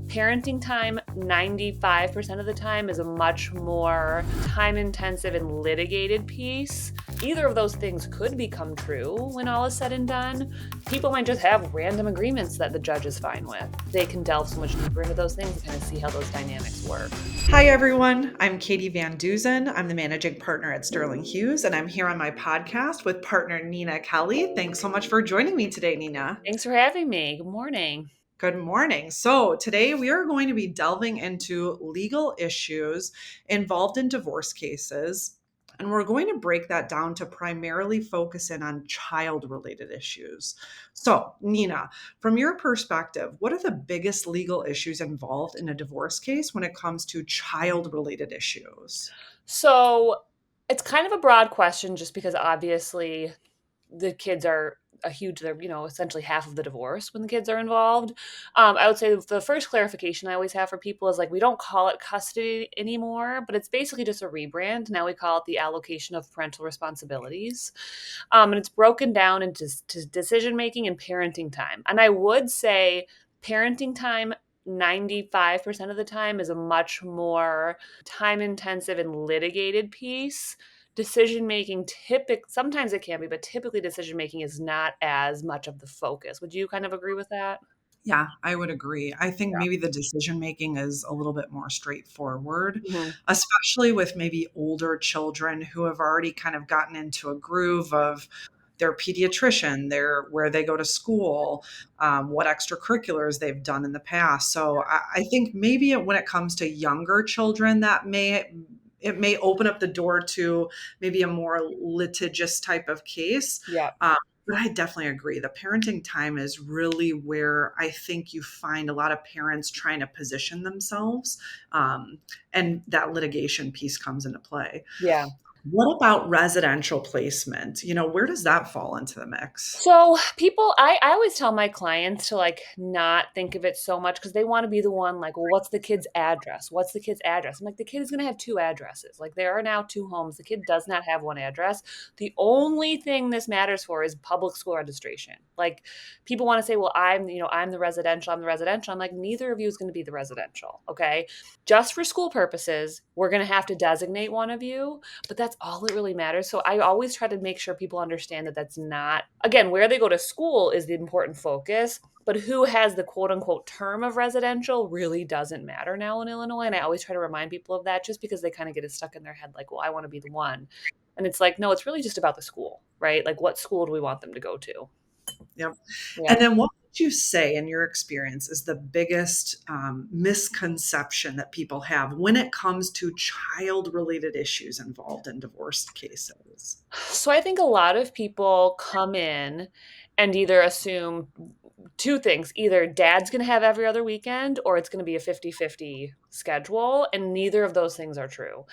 Parenting time, 95% of the time, is a much more time-intensive and litigated piece. Either of those things could become true when all is said and done. People might just have random agreements that the judge is fine with. They can delve so much deeper into those things and kind of see how those dynamics work. Hi, everyone. I'm Katie VanDeusen. I'm the managing partner at Sterling Hughes, and I'm here on my podcast with partner Nina Kelly. Thanks so much for joining me today, Nina. Thanks for having me. Good morning. Good morning. So, today we are going to be delving into legal issues involved in divorce cases. And we're going to break that down to primarily focus in on child related issues. So, Nina, from your perspective, what are the biggest legal issues involved in a divorce case when it comes to child related issues? So it's kind of a broad question just because obviously the kids are they're, essentially half of the divorce when the kids are involved. I would say the first clarification I always have for people is like, we don't call it custody anymore, but it's basically just a rebrand. Now we call it the allocation of parental responsibilities. And it's broken down into decision-making and parenting time. And I would say parenting time 95% of the time is a much more time intensive and litigated piece. Decision making sometimes it can be, but typically decision making is not as much of the focus. Would you kind of agree with that? Yeah, I would agree. I think Yeah. maybe the decision making is a little bit more straightforward, Mhm. especially with maybe older children who have already kind of gotten into a groove of their pediatrician, their where they go to school, what extracurriculars they've done in the past. So I think maybe when it comes to younger children, it may open up the door to maybe a more litigious type of case. Yeah. Um, but I definitely agree. The parenting time is really where I think you find a lot of parents trying to position themselves, and that litigation piece comes into play. Yeah. What about residential placement? Where does that fall into the mix? So I always tell my clients to like not think of it so much because they want to be the one like, well, what's the kid's address? What's the kid's address? I'm like, the kid is going to have two addresses. Like there are now two homes. The kid does not have one address. The only thing this matters for is public school registration. Like people want to say, well, I'm the residential. I'm the residential. I'm like, neither of you is going to be the residential. Okay. Just for school purposes, we're going to have to designate one of you, but that's all that really matters. So I always try to make sure people understand that that's not, again, where they go to school is the important focus, but who has the quote unquote term of residential really doesn't matter now in Illinois. And I always try to remind people of that just because they kind of get it stuck in their head like, well, I want to be the one. And it's like, no, it's really just about the school, right? Like, what school do we want them to go to? Yep. Yeah. And then what would you say, in your experience, is the biggest misconception that people have when it comes to child related issues involved in divorce cases? So I think a lot of people come in and either assume two things. Either dad's going to have every other weekend or it's going to be a 50-50 schedule. And neither of those things are true.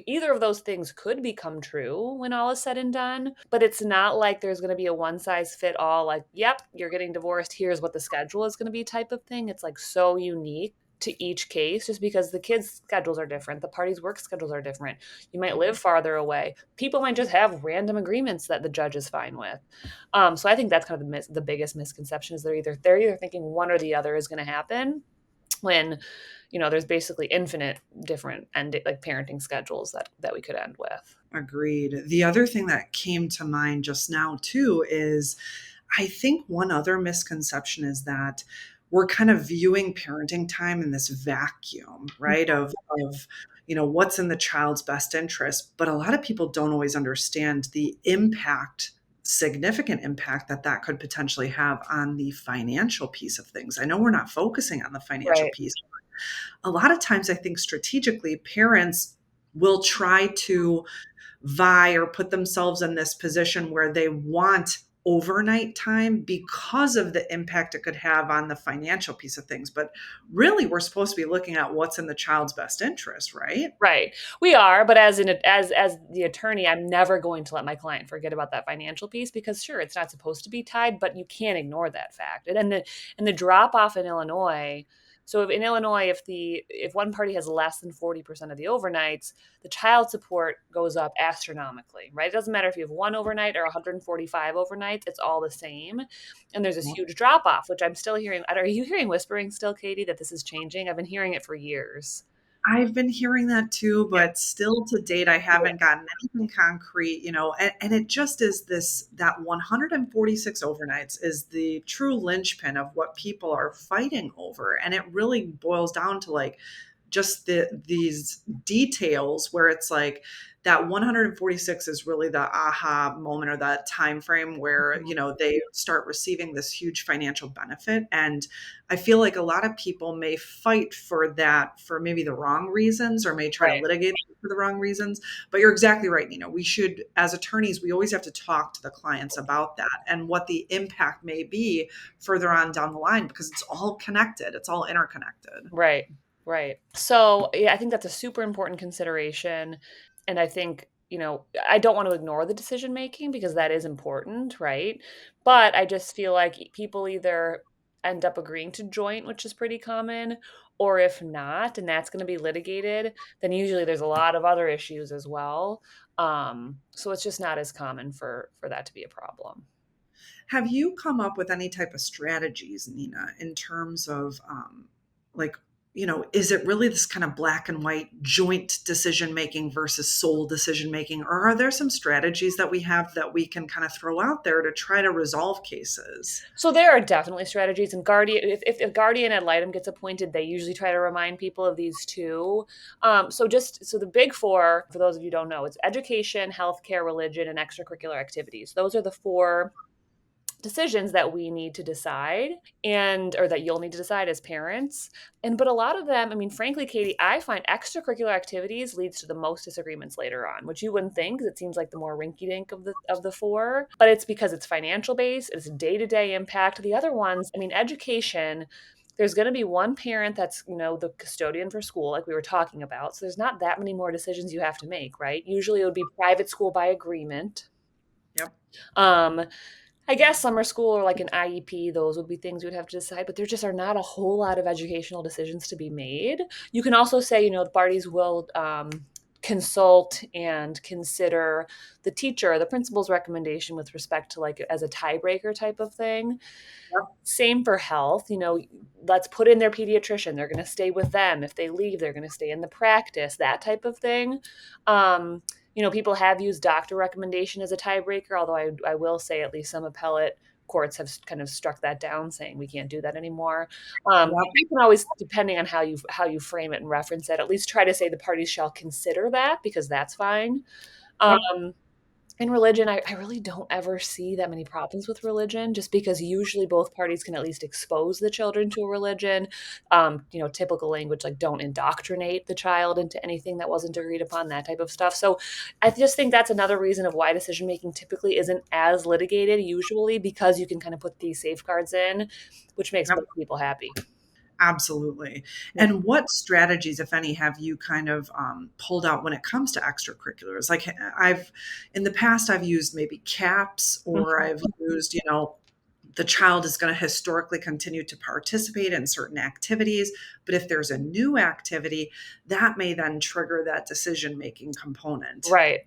Either of those things could become true when all is said and done, but it's not like there's going to be a one size fit all, like, yep, you're getting divorced. Here's what the schedule is going to be type of thing. It's like so unique to each case just because the kids' schedules are different. The parties' work schedules are different. You might live farther away. People might just have random agreements that the judge is fine with. So I think that's kind of the biggest misconception is they're either thinking one or the other is going to happen when there's basically infinite different and like parenting schedules that we could end with. Agreed. The other thing that came to mind just now, too, is I think one other misconception is that we're kind of viewing parenting time in this vacuum, right? Of what's in the child's best interest. But a lot of people don't always understand the significant impact that could potentially have on the financial piece of things. I know we're not focusing on the financial Right. piece. A lot of times, I think strategically, parents will try to vie or put themselves in this position where they want overnight time because of the impact it could have on the financial piece of things. But really, we're supposed to be looking at what's in the child's best interest, right? Right. We are, but as the attorney, I'm never going to let my client forget about that financial piece because sure, it's not supposed to be tied, but you can't ignore that fact. And the drop off in Illinois So if in Illinois, if one party has less than 40% of the overnights, the child support goes up astronomically, right? It doesn't matter if you have one overnight or 145 overnights, it's all the same. And there's this huge drop off, which I'm still hearing. Are you hearing whispering still, Katie, that this is changing? I've been hearing it for years. I've been hearing that too, Yeah. but still to date, I Yeah. haven't gotten anything concrete, and it just is this that 146 overnights is the true linchpin of what people are fighting over. And it really boils down to like just these details where it's like that 146 is really the aha moment or that time frame where Mhm. they start receiving this huge financial benefit. And I feel like a lot of people may fight for that for maybe the wrong reasons, or may try to Right. litigate for the wrong reasons. But you're exactly right, Nina. We should, as attorneys, we always have to talk to the clients about that and what the impact may be further on down the line, because it's all connected, it's all interconnected. Right. Right. So, yeah, I think that's a super important consideration. And I think, I don't want to ignore the decision making because that is important, right? But I just feel like people either end up agreeing to joint, which is pretty common, or if not, and that's going to be litigated, then usually there's a lot of other issues as well. So it's just not as common for that to be a problem. Have you come up with any type of strategies, Nina, in terms of like, is it really this kind of black and white joint decision making versus sole decision making? Or are there some strategies that we have that we can kind of throw out there to try to resolve cases? So there are definitely strategies, and guardian. If a guardian ad litem gets appointed, they usually try to remind people of these too. So the big four, for those of you who don't know, it's education, healthcare, religion, and extracurricular activities. Those are the four decisions that we need to decide, and or that you'll need to decide as parents. And but a lot of them, I mean, frankly, Katie, I find extracurricular activities leads to the most disagreements later on, which you wouldn't think, because it seems like the more rinky dink of the four. But it's because it's financial based, it's day-to-day impact. The other ones, I mean, education, there's going to be one parent that's, the custodian for school, like we were talking about. So there's not that many more decisions you have to make, right? Usually it would be private school by agreement. Yep. um I guess summer school or like an IEP, those would be things we'd have to decide, but there just are not a whole lot of educational decisions to be made. You can also say, the parties will consult and consider the teacher or the principal's recommendation with respect to like as a tiebreaker type of thing. Yep. Same for health, let's put in their pediatrician. They're going to stay with them. If they leave, they're going to stay in the practice, that type of thing. Um, People have used doctor recommendation as a tiebreaker, although I will say at least some appellate courts have kind of struck that down, saying we can't do that anymore. Yep. You can always, depending on how you frame it and reference it, at least try to say the parties shall consider that, because that's fine. Yep. Um, in religion, I really don't ever see that many problems with religion, just because usually both parties can at least expose the children to a religion. Typical language like don't indoctrinate the child into anything that wasn't agreed upon, that type of stuff. So I just think that's another reason of why decision making typically isn't as litigated, usually because you can kind of put these safeguards in, which makes Yep. both people happy. Absolutely. And what strategies, if any, have you kind of pulled out when it comes to extracurriculars? Like in the past, I've used maybe caps, or Mhm. I've used, the child is going to historically continue to participate in certain activities. But if there's a new activity, that may then trigger that decision making component. Right.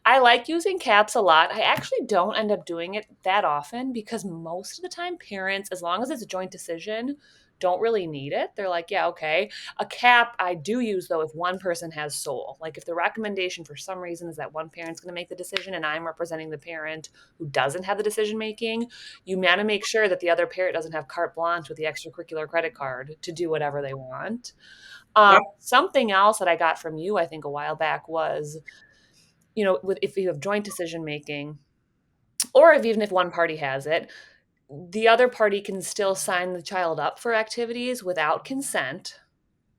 I like using caps a lot. I actually don't end up doing it that often because most of the time parents, as long as it's a joint decision, don't really need it. They're like, yeah, okay. A cap I do use though if one person has sole. Like if the recommendation for some reason is that one parent's going to make the decision and I'm representing the parent who doesn't have the decision making, you want to make sure that the other parent doesn't have carte blanche with the extracurricular credit card to do whatever they want. Yep. Something else that I got from you, I think, a while back was, if you have joint decision making, or even if one party has it, the other party can still sign the child up for activities without consent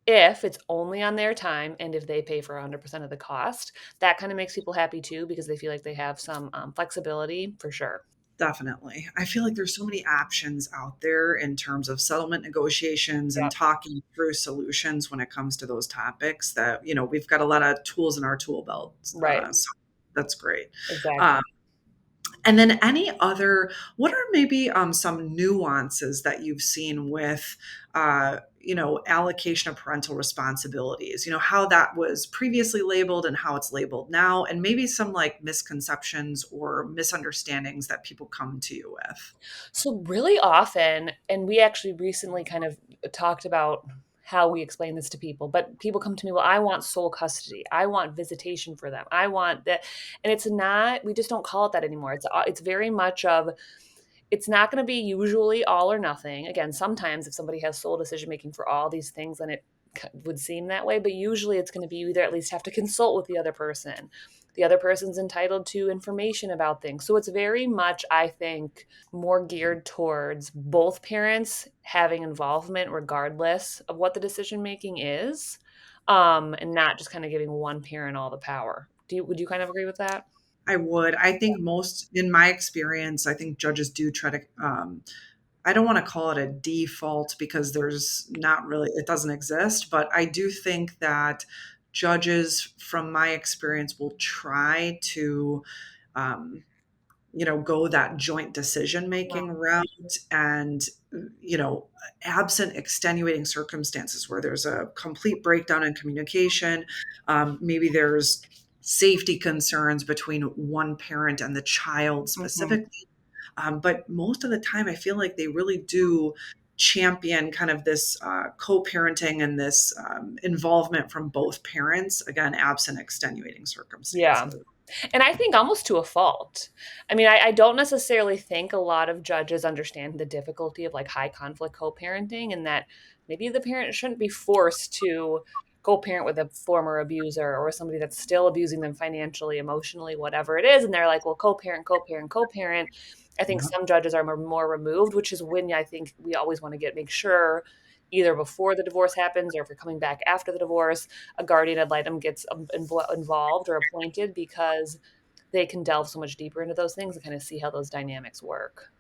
if it's only on their time and if they pay for 100% of the cost. That kind of makes people happy too, because they feel like they have some flexibility for sure. Definitely. I feel like there's so many options out there in terms of settlement negotiations Yeah. and talking through solutions when it comes to those topics, that, we've got a lot of tools in our tool belts. Right. So that's great. Exactly. Um, and then what are maybe some nuances that you've seen with, allocation of parental responsibilities, how that was previously labeled and how it's labeled now, and maybe some like misconceptions or misunderstandings that people come to you with. So really often, and we actually recently kind of talked about how we explain this to people, but people come to me, well, I want sole custody. I want visitation for them. I want that. And it's not, we just don't call it that anymore. It's very much of, it's not going to be usually all or nothing. Again, sometimes if somebody has sole decision making for all these things, then it would seem that way. But usually it's going to be you either at least have to consult with the other person. The other person's entitled to information about things. So it's very much, I think, more geared towards both parents having involvement regardless of what the decision making is, and not just kind of giving one parent all the power. Would you kind of agree with that? I would. I think most, in my experience, I think judges do try to, I don't want to call it a default because there's not really, it doesn't exist, but I do think that judges, from my experience, will try to, um, go that joint decision Wow. making route. And, you know, absent extenuating circumstances where there's a complete breakdown in communication, maybe there's safety concerns between one parent and the child Mhm. specifically. But most of the time, I feel like they really do champion kind of this co-parenting and this involvement from both parents, again, absent extenuating Yeah. circumstances. And I think almost to a fault. I mean, I don't necessarily think a lot of judges understand the difficulty of like high conflict co-parenting, and that maybe the parent shouldn't be forced to co-parent with a former abuser or somebody that's still abusing them financially, emotionally, whatever it is. And they're like, well, co-parent, co-parent, co-parent. I think Yeah, some judges are more removed, which is when I think we always want to make sure either before the divorce happens or if you're coming back after the divorce, a guardian ad litem gets involved or appointed because they can delve so much deeper into those things and kind of see how those dynamics work.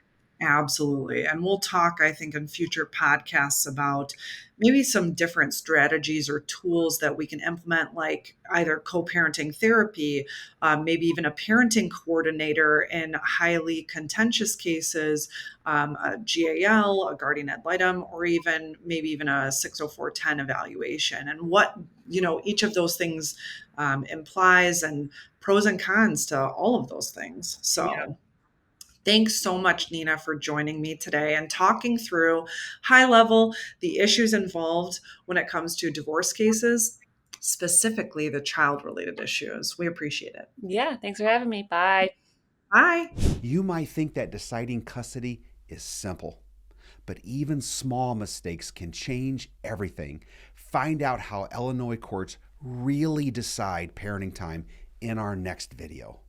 absolutely. And we'll talk, I think, in future podcasts about maybe some different strategies or tools that we can implement, like either co parenting therapy, maybe even a parenting coordinator in highly contentious cases, a GAL, a guardian ad litem, or even maybe even a 60410 evaluation, and what, each of those things implies, and pros and cons to all of those things. Yeah. So, thanks so much, Nina, for joining me today and talking through high level the issues involved when it comes to divorce cases, specifically the child related issues. We appreciate it. Yeah. Thanks for having me. Bye. Bye. You might think that deciding custody is simple, but even small mistakes can change everything. Find out how Illinois courts really decide parenting time in our next video.